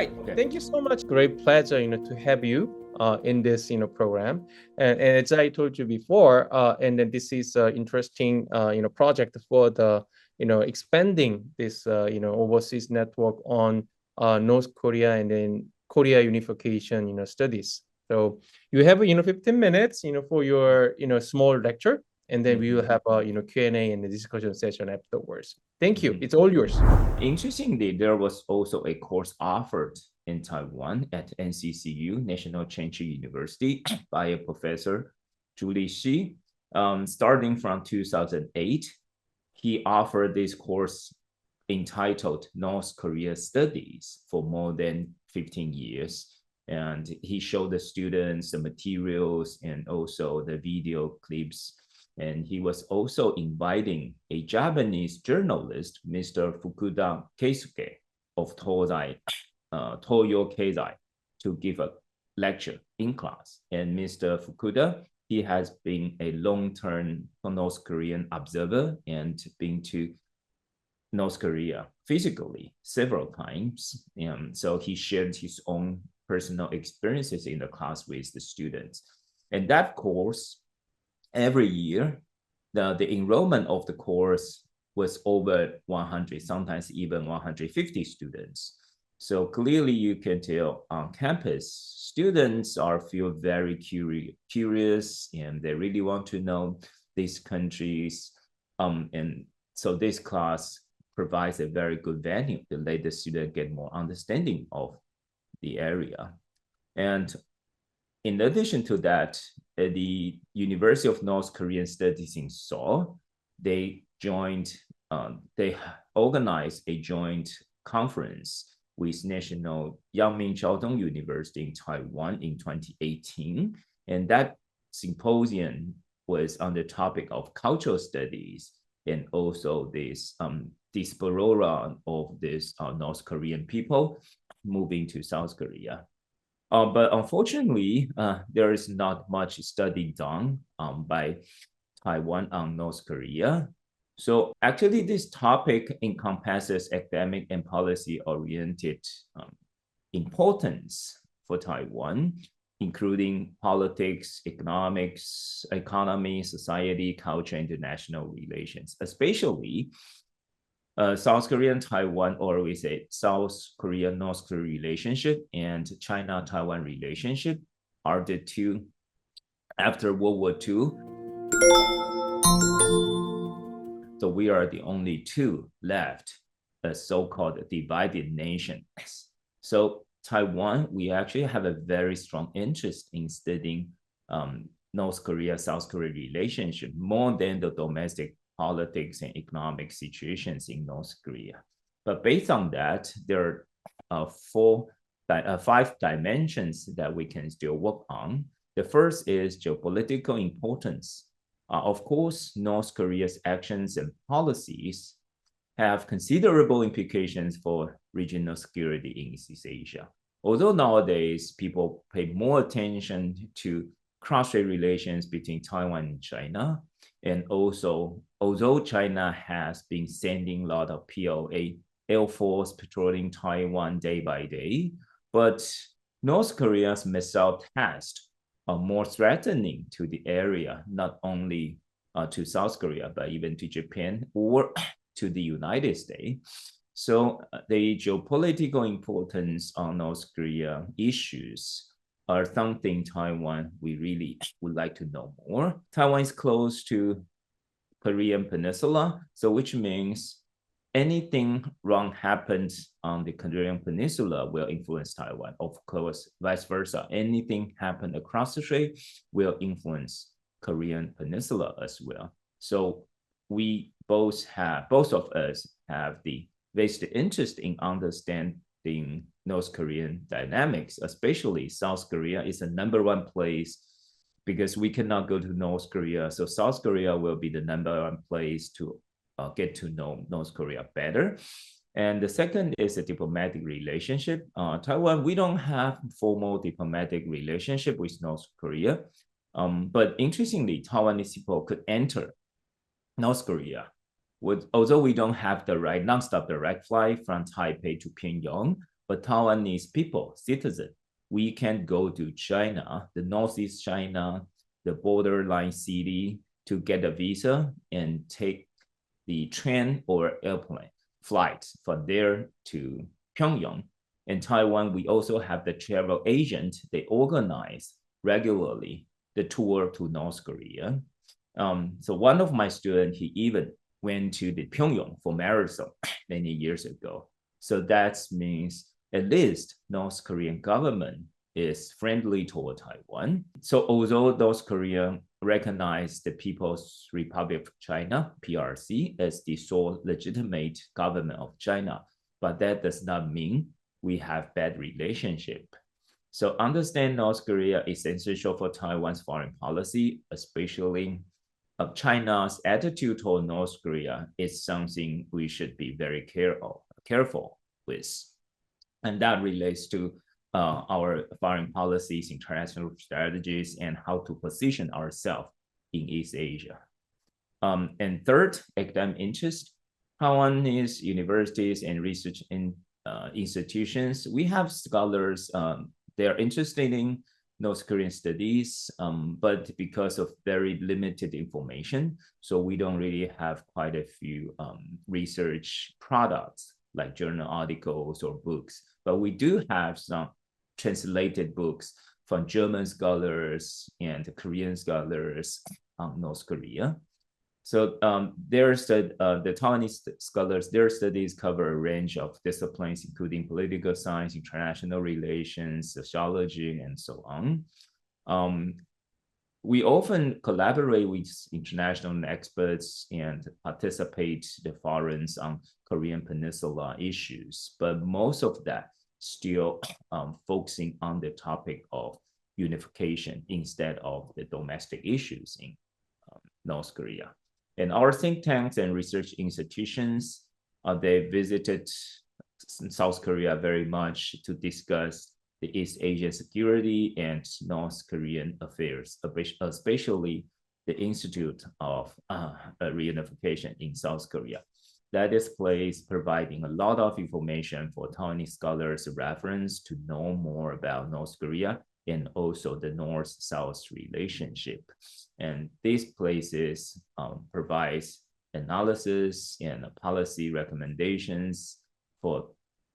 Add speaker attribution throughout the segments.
Speaker 1: right.
Speaker 2: Okay.
Speaker 1: Thank you so much. Great pleasure, to have you in this, program. And as I told you before, and then this is an interesting, project for the, expanding this, overseas network on North Korea and then Korea unification, studies. So you have, 15 minutes, for your, small lecture, and then we will have a, Q&A and a discussion session afterwards. Thank you. It's all yours.
Speaker 2: Interestingly, there was also a course offered in Taiwan at NCCU, National Chengchi University, by a professor, Julie Shi. Starting from 2008, he offered this course entitled North Korea Studies for more than 15 years. And he showed the students the materials and also the video clips. And he was also inviting a Japanese journalist, Mr. Fukuda Keisuke of Toyo Keizai, to give a lecture in class. And Mr. Fukuda, he has been a long-term North Korean observer and been to North Korea physically several times. And so he shared his own personal experiences in the class with the students. And that course, every year, the enrollment of the course was over 100, sometimes even 150 students. So clearly you can tell on campus, students feel very curious and they really want to know these countries. And so this class provides a very good venue to let the student get more understanding of the area. And in addition to that, the University of North Korean Studies in Seoul, they organized a joint conference with National Yangming Jiaodong University in Taiwan in 2018. And that symposium was on the topic of cultural studies and also this diaspora of this North Korean people moving to South Korea. But unfortunately, there is not much study done by Taiwan on North Korea. So actually, this topic encompasses academic and policy-oriented importance for Taiwan, including politics, economics, economy, society, culture, international relations, especially South Korea and Taiwan, or we say South Korea-North Korea relationship and China-Taiwan relationship are the two, after World War II. So we are the only two left, as so-called divided nations. So Taiwan, we actually have a very strong interest in studying North Korea-South Korea relationship more than the domestic politics and economic situations in North Korea. But based on that, there are 5 dimensions that we can still work on. The first is geopolitical importance. Of course, North Korea's actions and policies have considerable implications for regional security in East Asia. Although nowadays people pay more attention to cross-strait relations between Taiwan and China, and also, although China has been sending a lot of PLA Air Force patrolling Taiwan day by day, but North Korea's missile tests are more threatening to the area, not only to South Korea, but even to Japan or to the United States. So the geopolitical importance on North Korea issues are something Taiwan we really would like to know more. Taiwan is close to Korean Peninsula, so which means anything wrong happens on the Korean Peninsula will influence Taiwan. Of course, vice versa. Anything happen across the strait will influence Korean Peninsula as well. So we both of us have the vested interest in understanding North Korean dynamics, especially South Korea is the #1 place because we cannot go to North Korea. So South Korea will be the #1 place to get to know North Korea better. And the second is a diplomatic relationship. Taiwan, we don't have formal diplomatic relationship with North Korea. But interestingly, Taiwanese people could enter North Korea. Although we don't have the nonstop direct flight from Taipei to Pyongyang, a Taiwanese people, citizen, we can go to China, the Northeast China, the borderline city to get a visa and take the train or airplane flight from there to Pyongyang. In Taiwan, we also have the travel agent. They organize regularly the tour to North Korea. So one of my students, he even went to the Pyongyang for marathon many years ago. So that means at least North Korean government is friendly toward Taiwan. So although North Korea recognize the People's Republic of China, PRC, as the sole legitimate government of China, but that does not mean we have bad relationship. So understand North Korea is essential for Taiwan's foreign policy, especially of China's attitude toward North Korea is something we should be very careful with. And that relates to our foreign policies, international strategies, and how to position ourselves in East Asia. And third, academic interest. Taiwanese universities and research institutions, we have scholars, they're interested in North Korean studies, but because of very limited information, so we don't really have quite a few research products like journal articles or books, but we do have some translated books from German scholars and Korean scholars on North Korea. So the Taiwanese scholars, their studies cover a range of disciplines, including political science, international relations, sociology, and so on. We often collaborate with international experts and participate the forums on Korean Peninsula issues, but most of that still focusing on the topic of unification instead of the domestic issues in North Korea. And our think tanks and research institutions, they visited South Korea very much to discuss the East Asian security and North Korean affairs, especially the Institute of Reunification in South Korea. That is place providing a lot of information for Taiwanese scholars reference to know more about North Korea and also the North-South relationship. And these places provides analysis and policy recommendations for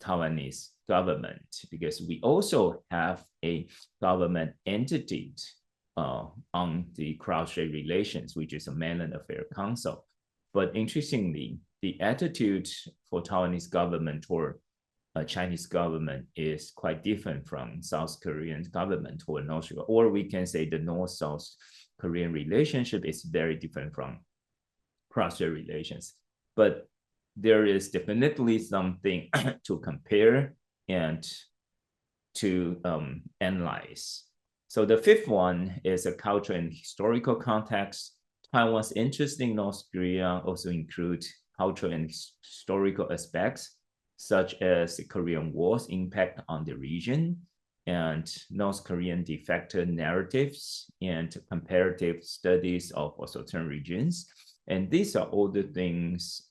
Speaker 2: Taiwanese government, because we also have a government entity on the cross-strait relations, which is a Mainland Affairs Council. But interestingly, the attitude for Taiwanese government toward Chinese government is quite different from South Korean government toward North Korea, or we can say the North-South Korean relationship is very different from cross-strait relations. But there is definitely something to compare and to analyze. So the fifth one is a cultural and historical context. Taiwan's interest in North Korea also include cultural and historical aspects, such as the Korean War's impact on the region and North Korean de facto narratives and comparative studies of certain regions. And these are all the things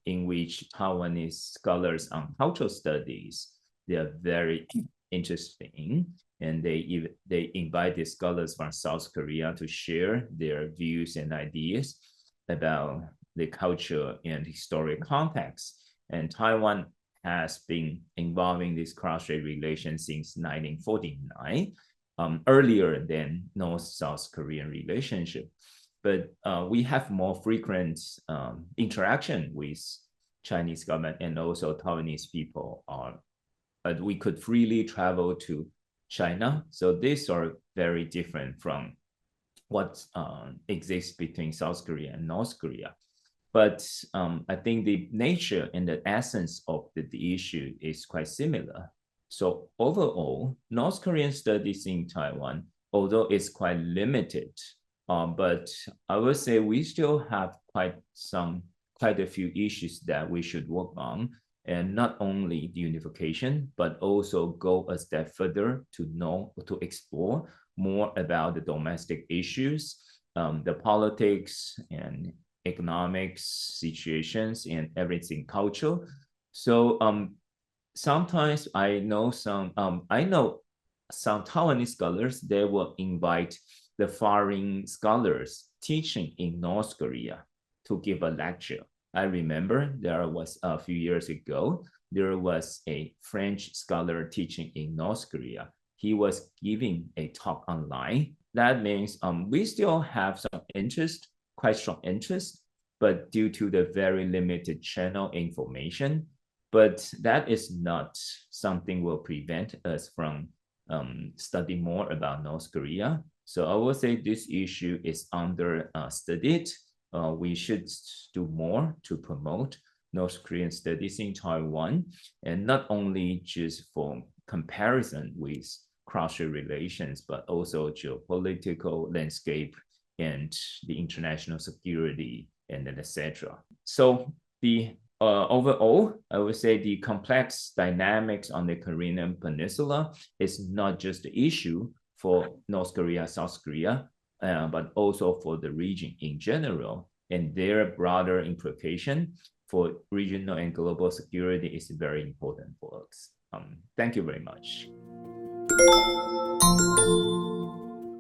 Speaker 2: in which Taiwanese scholars on cultural studies, they are very interested in. And they invite the scholars from South Korea to share their views and ideas about the culture and historic context. And Taiwan has been involving this cross-strait relations since 1949, earlier than North-South Korean relationship. But we have more frequent interaction with Chinese government and also Taiwanese people. We could freely travel to China. So these are very different from what exists between South Korea and North Korea. But I think the nature and the essence of the issue is quite similar. So overall, North Korean studies in Taiwan, although it's quite limited, but I would say we still have quite a few issues that we should work on. And not only the unification, but also go a step further to explore more about the domestic issues, the politics and economics situations and everything cultural. So sometimes I know some Taiwanese scholars, they will invite the foreign scholars teaching in North Korea to give a lecture. I remember there was a few years ago, there was a French scholar teaching in North Korea. He was giving a talk online. That means we still have some interest, quite strong interest, but due to the very limited channel information, but that is not something will prevent us from study more about North Korea. So I would say this issue is under studied. We should do more to promote North Korean studies in Taiwan, and not only just for comparison with cross-strait relations, but also geopolitical landscape and the international security and then etc. So the overall, I would say the complex dynamics on the Korean Peninsula is not just the issue for North Korea, South Korea, but also for the region in general. And their broader implication for regional and global security is very important for us. Thank you very much.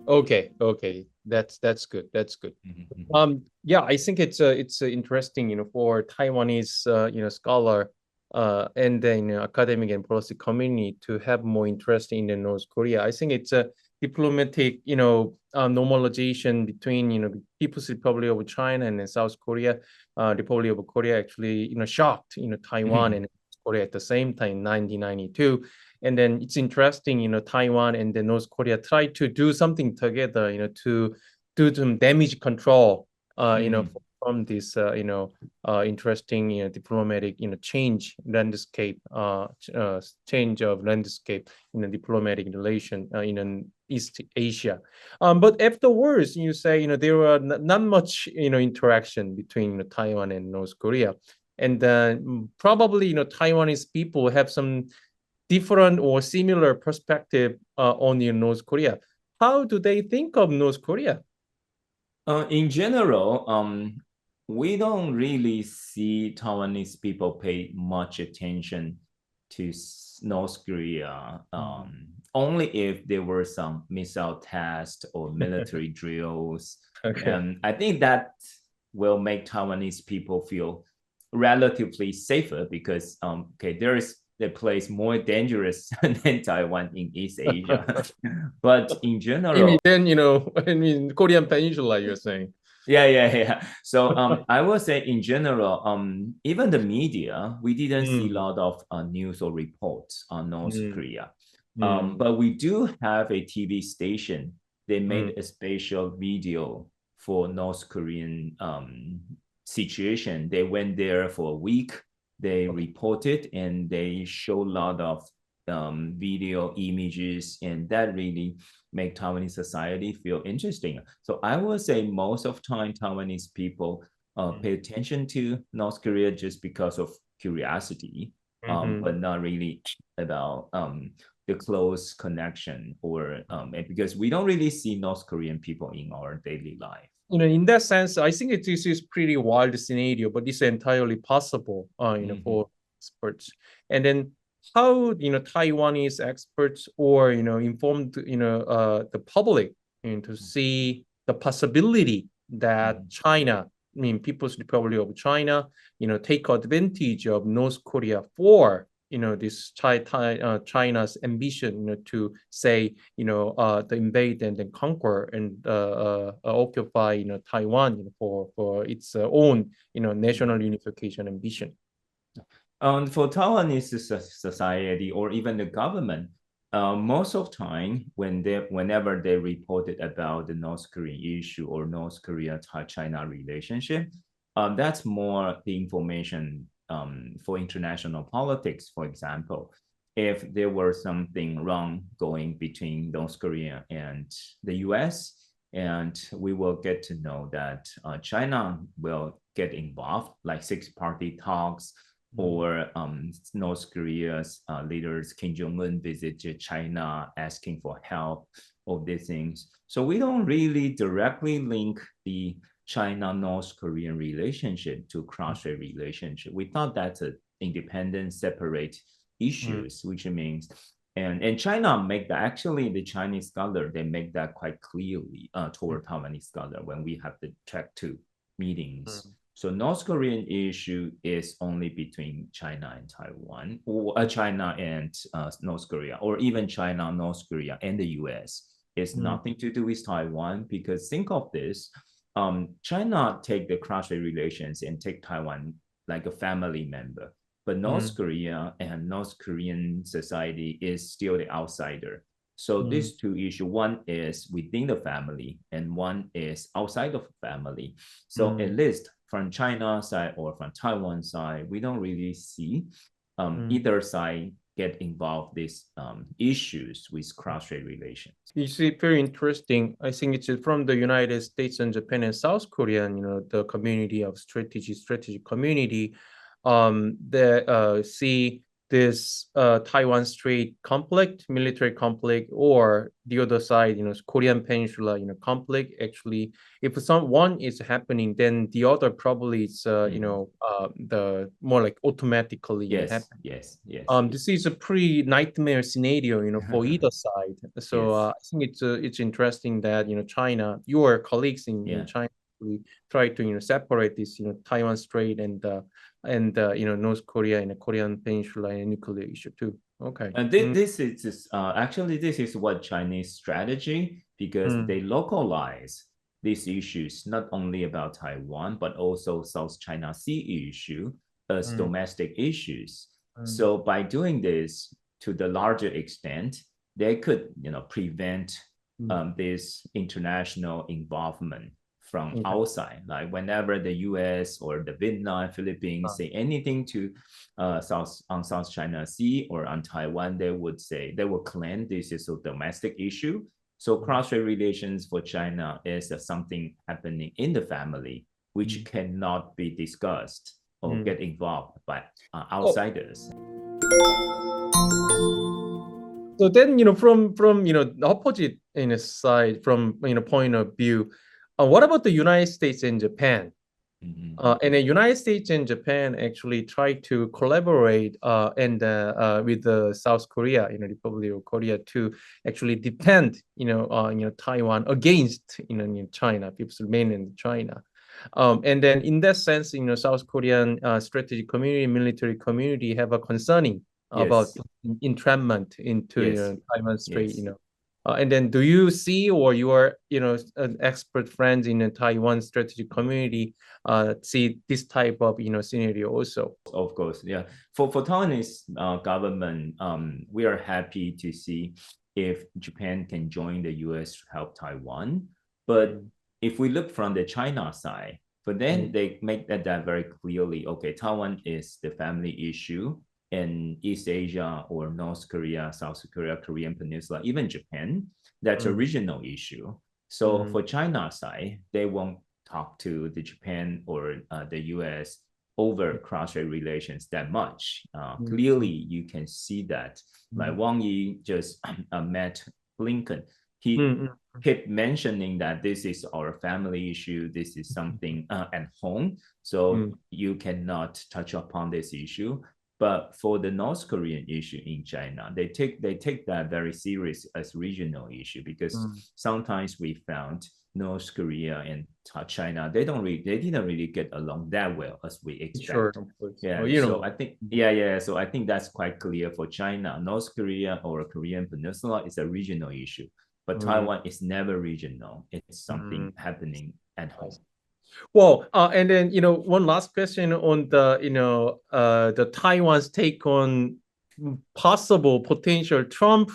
Speaker 1: Okay, that's good. That's good. Yeah, I think it's interesting, for Taiwanese scholar and then academic and policy community to have more interest in the North Korea. I think it's a diplomatic normalization between People's Republic of China and South Korea. Republic of Korea actually shocked Taiwan and Korea at the same time, 1992. And then it's interesting, Taiwan and the North Korea try to do something together, to do some damage control, from this, interesting, diplomatic, change landscape, change of landscape in a diplomatic relation in East Asia. But afterwards, you say, there were not much, interaction between Taiwan and North Korea. And probably, Taiwanese people have some different or similar perspective on North Korea. How do they think of North Korea?
Speaker 2: In general, we don't really see Taiwanese people pay much attention to North Korea, only if there were some missile tests or military drills.
Speaker 1: Okay.
Speaker 2: And I think that will make Taiwanese people feel relatively safer because there is a place more dangerous than Taiwan in East Asia. But in general,
Speaker 1: then Korean Peninsula, you're saying.
Speaker 2: Yeah. So I would say in general, even the media, we didn't see a lot of news or reports on North Korea. But we do have a TV station. They made a special video for North Korean situation. They went there for a week. They reported and they show a lot of video images, and that really make Taiwanese society feel interesting. So I would say most of time Taiwanese people pay attention to North Korea just because of curiosity, but not really about the close connection or because we don't really see North Korean people in our daily life.
Speaker 1: In that sense, I think it is pretty wild scenario, but it's entirely possible, for experts. And then how, Taiwanese experts or, informed, the public, to see the possibility that China, People's Republic of China, take advantage of North Korea for this China's ambition, to say, to invade and then conquer and occupy, Taiwan for its own, national unification ambition.
Speaker 2: For Taiwanese society or even the government, most of time whenever they reported about the North Korean issue or North Korea-China relationship, that's more the information for international politics. For example, if there were something wrong going between North Korea and the US, and we will get to know that China will get involved, like six-party talks, or North Korea's leaders Kim Jong-un visited China asking for help, all these things. So we don't really directly link the China-North Korean relationship to cross-strait relationship. We thought that's an independent, separate issues, which means and China make that actually the Chinese scholar they make that quite clearly toward Taiwanese scholar when we have the track 2 meetings. So North Korean issue is only between China and Taiwan, or China and North Korea, or even China, North Korea, and the US. It's nothing to do with Taiwan, because think of this, China take the cross-strait relations and take Taiwan like a family member, but North Korea and North Korean society is still the outsider. So these two issues, one is within the family and one is outside of the family. So at least from China side or from Taiwan side, we don't really see either side get involved these issues with cross-strait relations.
Speaker 1: You see, very interesting. I think it's from the United States and Japan and South Korea, the community of strategic community, that see this Taiwan Strait conflict, military conflict, or the other side, Korean Peninsula, conflict. Actually, if one is happening, then the other probably is, the more like automatically happen.
Speaker 2: Yes.
Speaker 1: This is a pretty nightmare scenario, for either side. So I think it's interesting that China, your colleagues in China, try to separate this Taiwan Strait and North Korea and the Korean Peninsula and nuclear issue too. Okay.
Speaker 2: And this is actually this is what Chinese strategy, because they localize these issues not only about Taiwan but also South China Sea issue as domestic issues. So by doing this to the larger extent, they could prevent this international involvement from outside. Like whenever the US or the Vietnam, Philippines say anything to South China Sea or on Taiwan, they will claim this is a domestic issue. So cross-strait relations for China is something happening in the family, which cannot be discussed or get involved by outsiders.
Speaker 1: So then, from the opposite side, from point of view, what about the United States and Japan? And the United States and Japan actually try to collaborate and with the South Korea, Republic of Korea, to actually defend, Taiwan against, China, people's mainland China. And then in that sense, South Korean strategic community, military community have a concerning about entrapment into Taiwan Strait, and then do you see, or you are, an expert friends in the Taiwan strategic community, see this type of, scenario also?
Speaker 2: Of course, yeah. For Taiwanese government, we are happy to see if Japan can join the US to help Taiwan. But if we look from the China side, but then they make that very clearly, okay, Taiwan is the family issue, and East Asia or North Korea, South Korea, Korean Peninsula, even Japan, that's a regional issue. So for China side, they won't talk to the Japan or the US over cross-strait relations that much. Clearly, you can see that. Like Wang Yi just met Blinken. He kept mentioning that this is our family issue. This is something at home. So you cannot touch upon this issue. But for the North Korean issue in China, they take that very serious as regional issue, because sometimes we found North Korea and China, they didn't really get along that well as we expect.
Speaker 1: Sure, of course.
Speaker 2: Yeah.
Speaker 1: Well,
Speaker 2: so I think So I think that's quite clear for China. North Korea or Korean Peninsula is a regional issue, but Taiwan is never regional. It's something happening at home.
Speaker 1: Well, and then one last question on the Taiwan's take on possible potential Trump,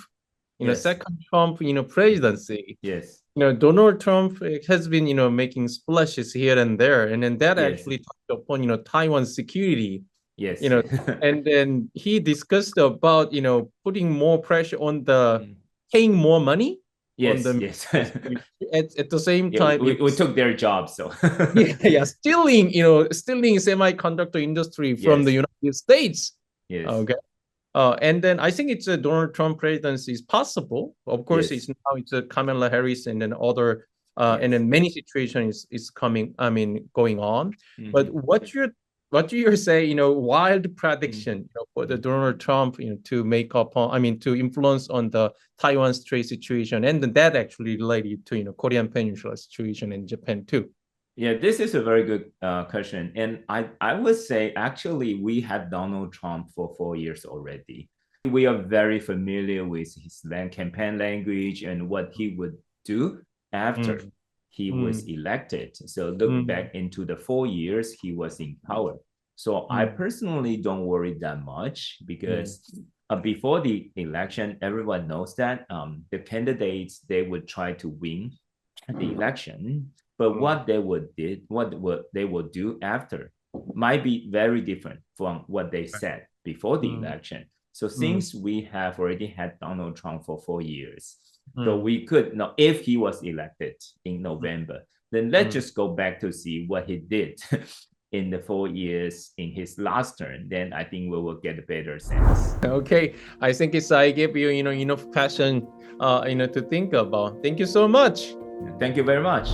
Speaker 1: second Trump, presidency.
Speaker 2: Yes.
Speaker 1: Donald Trump has been making splashes here and there, and then that actually touched upon Taiwan's security.
Speaker 2: Yes.
Speaker 1: And then he discussed about putting more pressure on the paying more money.
Speaker 2: Yes.
Speaker 1: At the same time,
Speaker 2: we took their job, so
Speaker 1: stealing semiconductor industry from the United States.
Speaker 2: Yes.
Speaker 1: Okay. And then I think it's a Donald Trump presidency is possible. Of course, it's a Kamala Harris and then other and then many situations is coming. I mean, going on. But what's your what you say, wild prediction, for the Donald Trump, to make up on, to influence on the Taiwan's trade situation, and that actually related to, Korean Peninsula situation in Japan too.
Speaker 2: Yeah, this is a very good question. And I would say, actually, we had Donald Trump for 4 years already. We are very familiar with his campaign language and what he would do after he was elected. So look back into the 4 years he was in power. So I personally don't worry that much because before the election, everyone knows that the candidates, they would try to win the election. But what they would do after might be very different from what they said before the election. So since we have already had Donald Trump for 4 years, so we could know if he was elected in November, then let's just go back to see what he did in the 4 years in his last term. Then I think we will get a better sense.
Speaker 1: Okay, I think I gave you, enough passion, to think about. Thank you so much.
Speaker 2: Thank you very much.